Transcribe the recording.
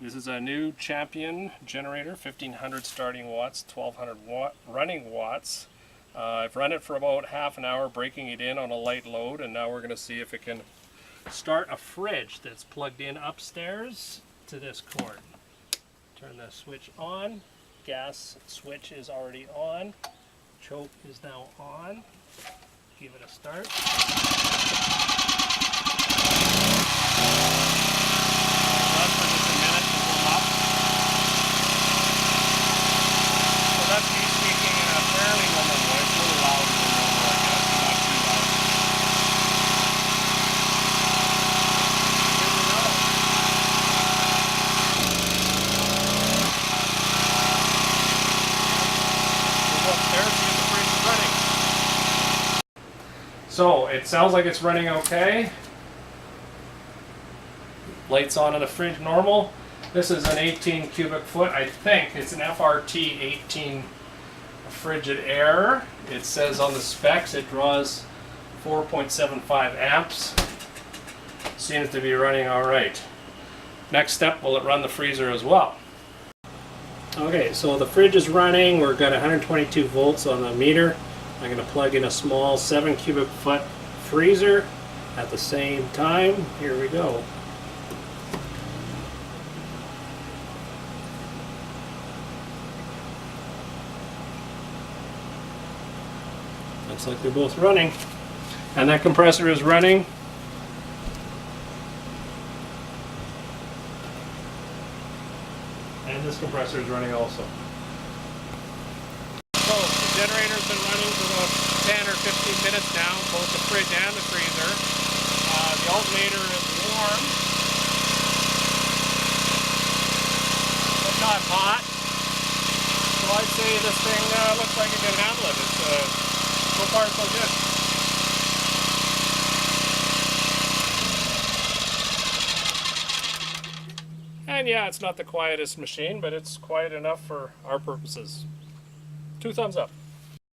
This is a new Champion generator, 1500 starting watts, 1200 running watts. I've run it for about half an hour, breaking it in on a light load, and now we're going to see if it can start a fridge that's plugged in upstairs to this cord. Turn the switch on. Gas switch is already on. Choke is now on. Give it a start. So it sounds like it's running okay. Lights on in the fridge normal. This is an 18 cubic foot, I think. It's an FRT 18 frigid air. It says on the specs it draws 4.75 amps. Seems to be running alright. Next step, will it run the freezer as well? Okay, so the fridge is running. We've got 122 volts on the meter. I'm going to plug in a small 7 cubic foot freezer at the same time. Here we go. Looks like they're both running. And that compressor is running. And this compressor is running also. So the generator's been running for about 10 or 15 minutes now, both the fridge and the freezer. The alternator is warm, but not hot. So I'd say this thing looks like it can handle it. It's so far so good. And yeah, it's not the quietest machine, but it's quiet enough for our purposes. 2 thumbs up.